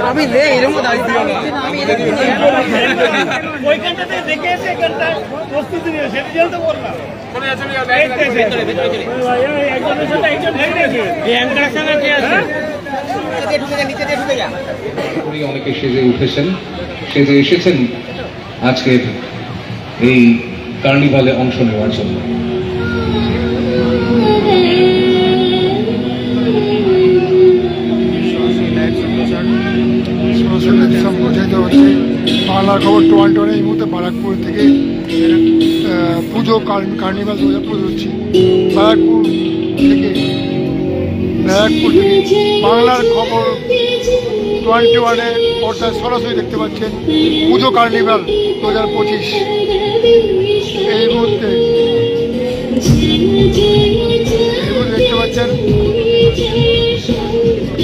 আমি ওইখানটাতে দেখে এসে এখানটা প্রস্তুতি নিয়ে সেটা তো বললাম অনেকে সেজে উঠেছেন, সেজে এসেছেন আজকের এই কার্নিভালে অংশ নেওয়ার জন্য। বাংলার খবর 21 এই মুহূর্তে বারাকপুর থেকে পুজো কার্নিভাল 2025 হচ্ছে। ব্যারাকপুর থেকে বাংলার খবর 21-এ পর্দায় সরাসরি দেখতে পাচ্ছেন পুজো কার্নিভাল 2025। এই মুহূর্তে দেখতে পাচ্ছেন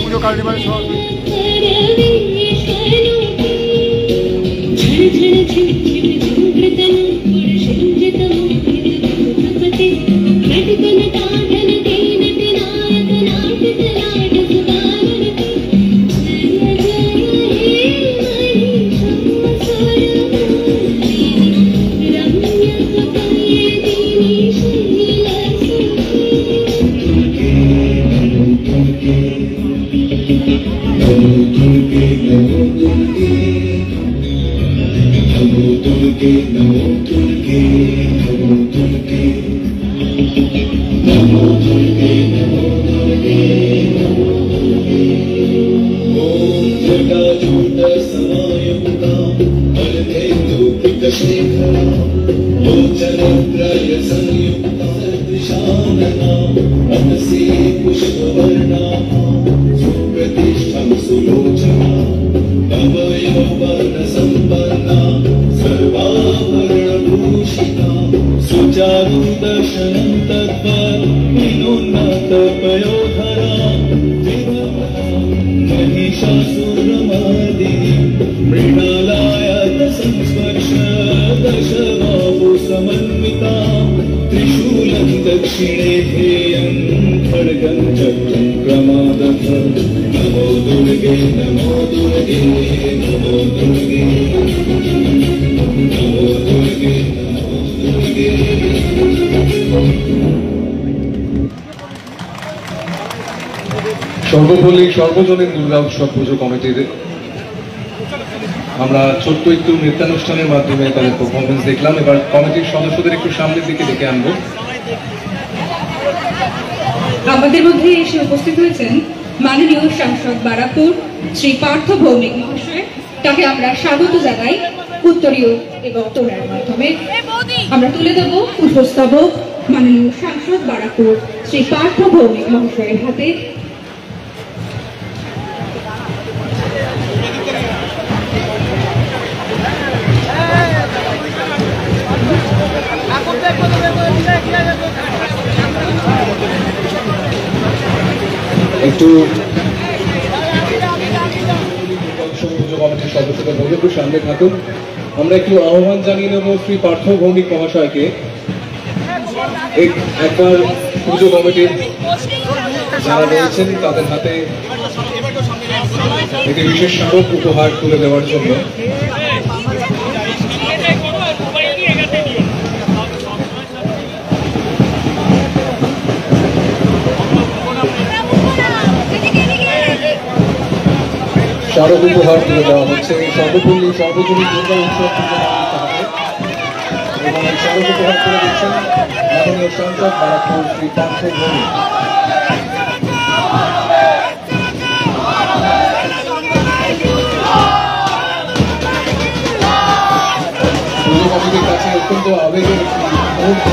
পুজো কার্নিভাল সরাসরি। दक्षिणे ध्येयं खड्गं चक्रं प्रमादः। नमो दुर्गे नमो दुर्गे नमो दुर्गे नमो दुर्गे नमो दुर्गे। সর্বপল্লী সর্বজনীন দুর্গা উৎসব পুজো কমিটির আমরা ছোট্ট একটু নৃত্যানুষ্ঠানের মাধ্যমে তাদের পারফরমেন্স দেখলাম। এবার কমিটির সদস্যদের একটু সামনের দিকে ডেকে আনবো। আমাদের মধ্যে এসে উপস্থিত হয়েছেন মাননীয় সাংসদ বারাকপুর শ্রী পার্থ ভৌমিক মহাশয়। তাকে আমরা স্বাগত জানাই উত্তরীয় এবং তোড়ার মাধ্যমে। আমরা তুলে দেব পুষ্পস্তবক মাননীয় সাংসদ বারাকপুর শ্রী পার্থ ভৌমিক মহাশয়ের হাতে। একটু পুজো কমিটির সদস্যদের বলে একটু সামনে থাকুন। আমরা একটু আহ্বান জানিয়ে নেব শ্রী পার্থ ভৌমিক মহাশয়কে একবার পুজো কমিটির যারা রয়েছেন তাদের হাতে একটি বিশেষ স্মারক উপহার তুলে দেওয়ার জন্য। স্মারক উপহার তুলে দেওয়া হচ্ছে সর্বপল্লী সর্বজনীন দুর্গা উৎসব এবং এই স্মারক উপহার তুলে দিচ্ছেন মাননীয় সাংসদ বারাকপুর শ্রী পার্থ ভৌমিক। পুজো কমিটির কাছে অত্যন্ত আবেগের একটি মুহূর্ত।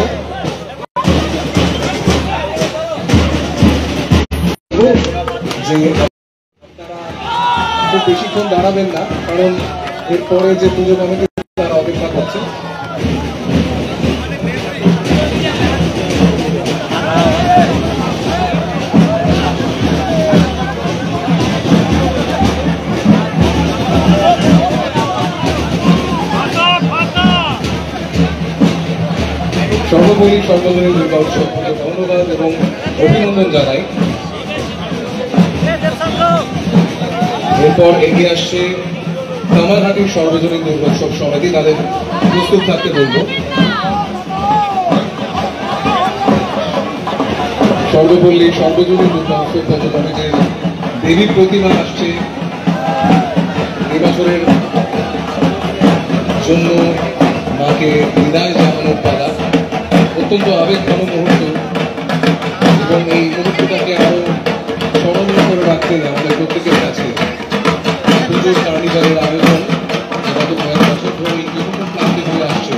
যে খুব বেশিক্ষণ দাঁড়াবেন না, কারণ এরপরে যে পুজো কমিটি তারা অপেক্ষা করছে। সর্বোপরি সর্বজনীন দুর্গা উৎসবকে ধন্যবাদ এবং অভিনন্দন জানাই এরপর এগিয়ে আসছে কামারহাটির সর্বজনীন দুর্গোৎসব সমিতি, তাদের প্রস্তুত থাকতে বলবো। সর্বপল্লী সর্বজনীন দুর্গোৎসব পুজো কমিটির দেবীর প্রতিমা আসছে এবছরের জন্য মাকে বিদায় জানানোর পালা। অত্যন্ত আবেগঘন মুহূর্ত এবং এই মুহূর্তটাকে আরো স্মরণীয় করে রাখতে আমাদের প্রত্যেকের কাছে পুজোর কার্নিভালের আয়োজন গত কয়েক বছর ধরে বিভিন্ন প্রান্তে হয়ে আসছে।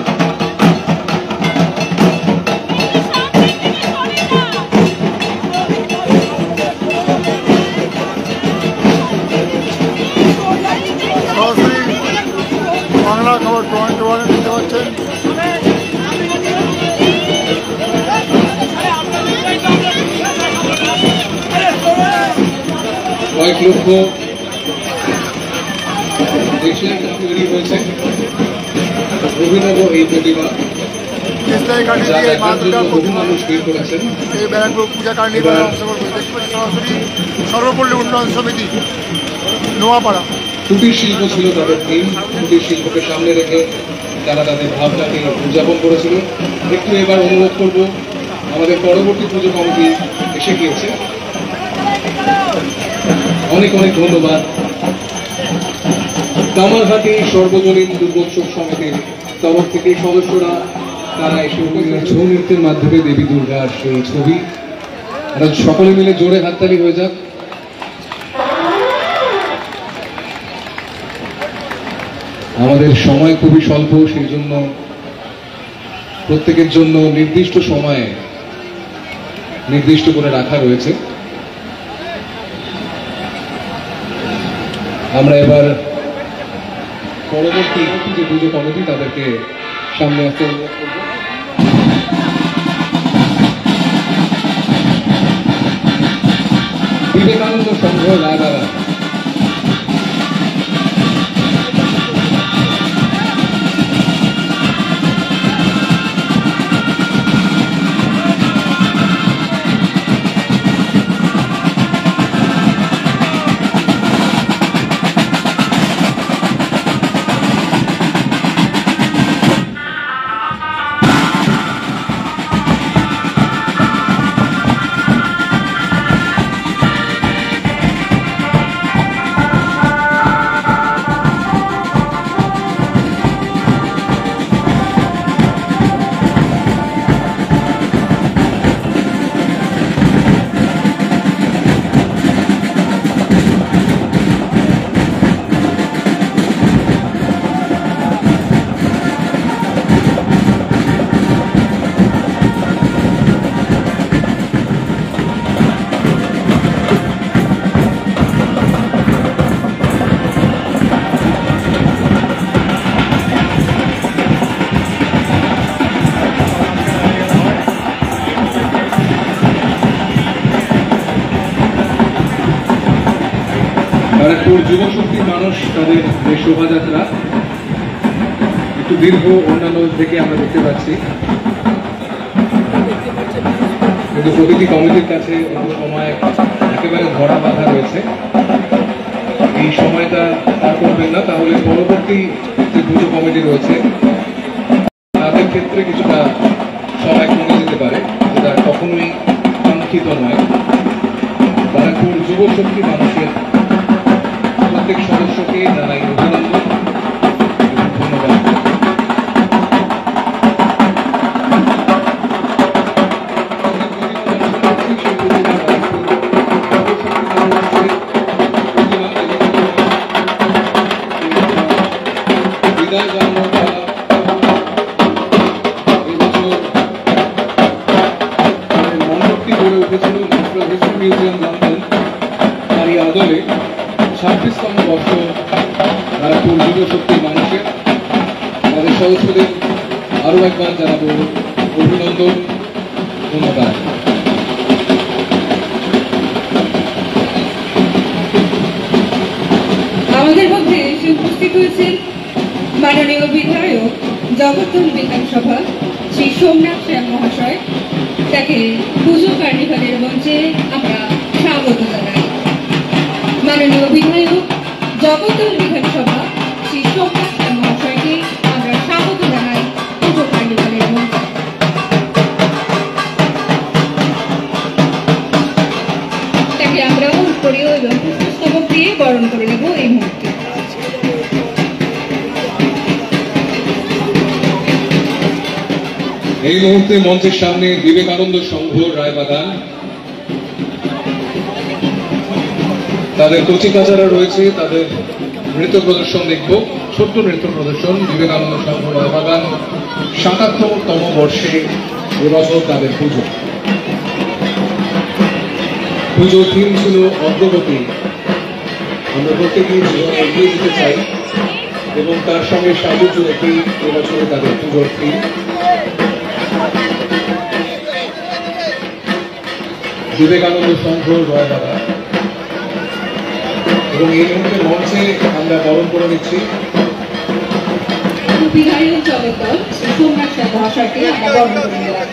বাংলা খবর 21 দেখতে পাচ্ছেন। কয়েক লক্ষ দেশের তৈরি হয়েছে অভিনব এই প্রতিমা, যা দেখার জন্য বহু মানুষ ভিড় করেছেন। এই ব্যারাকপুর পূজা কার্নিভালে অংশগ্রহণ করে দেখতে পাচ্ছেন সরাসরি সর্বপল্লী উন্নয়ন সমিতি নোয়াপাড়া। কুটির শিল্প ছিল তাদের থিম। কুটির শিল্পকে সামনে রেখে তারা তাদের ভাবনাকে উদযাপন করেছিল। একটু এবার অনুরোধ করব, আমাদের পরবর্তী পুজো কমিটি এসে গিয়েছে। অনেক অনেক ধন্যবাদ। কামারহাটি সর্বজনীন দুর্গোৎসব সমিতির তরফ থেকে সদস্যরা তারা এসে ছৌ নৃত্যের মাধ্যমে দেবী দুর্গার সেই ছবি, সকলে মিলে জোরে হাততালি হয়ে যাক। আমাদের সময় খুবই স্বল্প, সেই জন্য প্রত্যেকের জন্য নির্দিষ্ট সময়ে নির্দিষ্ট করে রাখা রয়েছে। আমরা এবার পরবর্তী যে পুজো কমিটি তাদেরকে সামনে আসতে অনুরোধ করব। বিবেকানন্দ সংঘ লাগারা ব্যারাকপুর যুব শক্তির মানুষ তাদের যে শোভাযাত্রা একটু দীর্ঘ অন্যান্য থেকে আমরা দেখতে পাচ্ছি, কিন্তু প্রতিটি কমিটির কাছে সময় একেবারে ধরা বাঁধা রয়েছে। এই সময়টা পার করবেন না, তাহলে পরবর্তী যে পুজো কমিটি রয়েছে তাদের ক্ষেত্রে কিছুটা সময় কমে যেতে পারে, যেটা কখনোই কাঙ্ক্ষিত নয়। ব্যারাকপুর যুব শক্তি মানুষের প্রত্যেক সদস্যকে জানাই অভিনন্দন এবং ধন্যবাদ। বিদায় জানানোর পালা এবছর মণ্ডপটি গড়ে উঠেছিল ন্যাশনাল হিস্ট্রি মিউজিয়াম লন্ডন, তারই আদলে 26তম বর্ষ ব্যারাকপুর যুব শক্তির মানুষের তাদের সদস্যদের আরো একবার জানাবো অভিনন্দন, ধন্যবাদ। আমাদের মধ্যে এসে উপস্থিত হয়েছেন মাননীয় বিধায়ক জগদ্দল বিধানসভা শ্রী সোমনাথ শ্যাম মহাশয়। তাকে পুজো কার্নিভালের মঞ্চে আমরা স্বাগত জানাই। মাননীয় বিধায়ক জগদ্দল বিধানসভা শ্রী সোমনাথ সেন মহাশয়কে আমরা স্বাগত জানাই পুজো কার্নিভালের মঞ্চে। তাকে আমরা উত্তরীয় এবং পুষ্পস্তবক দিয়ে বরণ করে নেব এই মুহূর্তে। এই মুহূর্তে মঞ্চের সামনে বিবেকানন্দ সংঘ রায়বাগান, তাদের কচিকাচারা রয়েছে, তাদের নৃত্য প্রদর্শন দেখব। ছোট্ট নৃত্য প্রদর্শন বিবেকানন্দ সংঘ রায়বাগান ৭৭তম বর্ষে এবছর তাদের পুজো। পুজোর থিম ছিল অগ্রগতি। আমরা প্রত্যেকেই জীবনে এগিয়ে যেতে চাই এবং তার সঙ্গে সাহায্য রেখেই এবছরে তাদের পুজোর থিম। বিবেকানন্দ সংঘ রায়বাগান এবং এই মুহূর্তে মঞ্চে আমরা বরণ করে নিচ্ছি বিধায়ক জগদ্দল শ্রী সোমনাথ সেন মহাশয়কে আমরা বরণ করে নিলাম।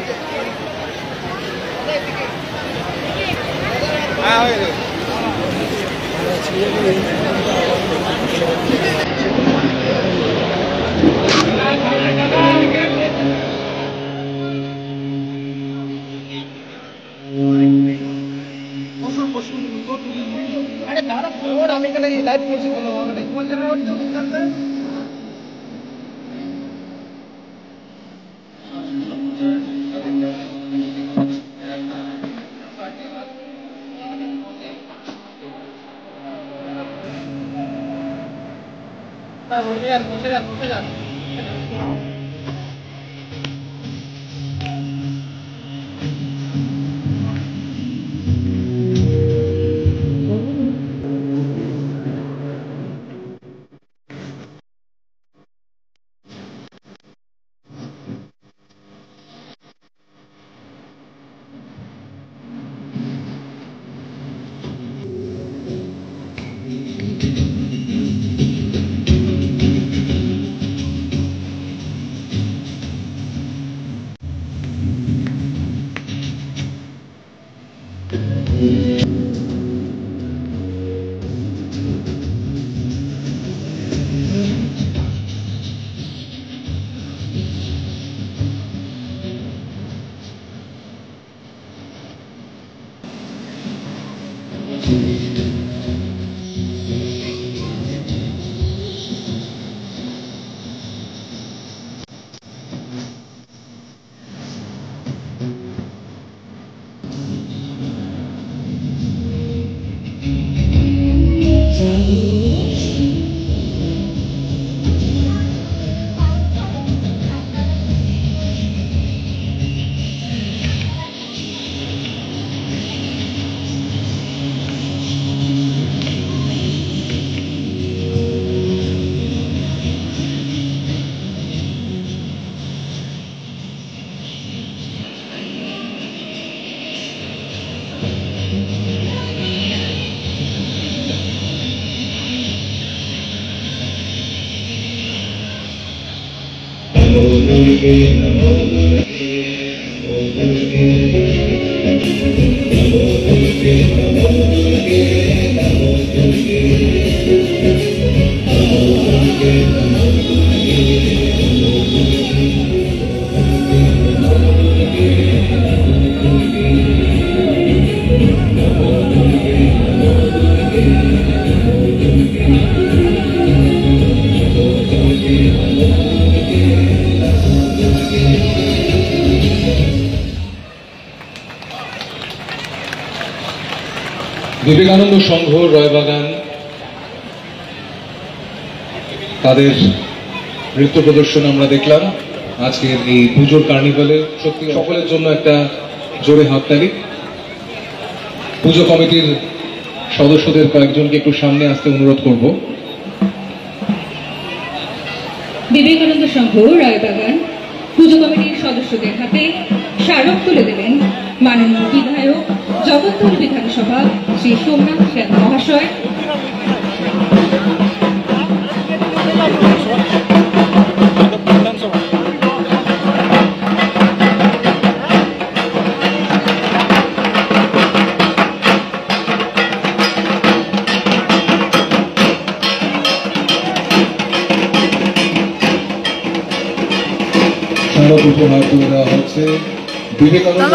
বিবেকানন্দ সংঘ রায়বাগান তাদের নৃত্য প্রদর্শন আমরা দেখলাম আজকের এই পুজোর কার্নিভালে। সত্যি সকলের জন্য একটা জোরে হাততালি। পুজো কমিটির সদস্যদের কয়েকজনকে একটু সামনে আসতে অনুরোধ করব। বিবেকানন্দ সংঘ রায়বাগান পুজো কমিটির সদস্যদের হাতে স্মারক তুলে দেবেন মাননীয় বিধায়ক জগদ্দল বিধানসভা শ্রী সোমনাথ সেন মহাশয়। স্মারক উপহার তুলে দেওয়া হচ্ছে বিবেকানন্দ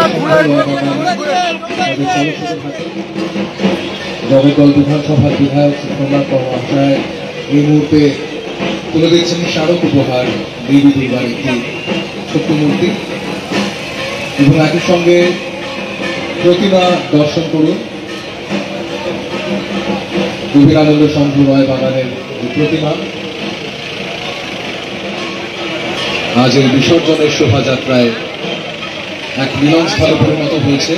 জগদ্দল বিধানসভার বিধায়ক সুকুমার মহাশয় এই মুহূর্তে তুলে দিচ্ছেন স্মারক উপহার বিবিধি বা একটি ছোট্ট মূর্তি এবং একই সঙ্গে প্রতিমা দর্শন করুন। বিবেকানন্দ সংঘ রয় বাগানের প্রতিমা আজ এই বিসর্জনের শোভাযাত্রায় এক মিলনস্থলে পরিণত হয়েছে।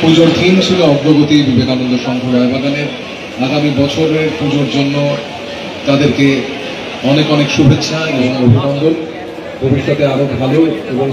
পুজোর থিম ছিল অগ্রগতি বিবেকানন্দ সংঘ রয় বাগানের। আগামী বছরের পুজোর জন্য তাদেরকে অনেক অনেক শুভেচ্ছা এবং অভিনন্দন। ভবিষ্যতে আরো ভালো এবং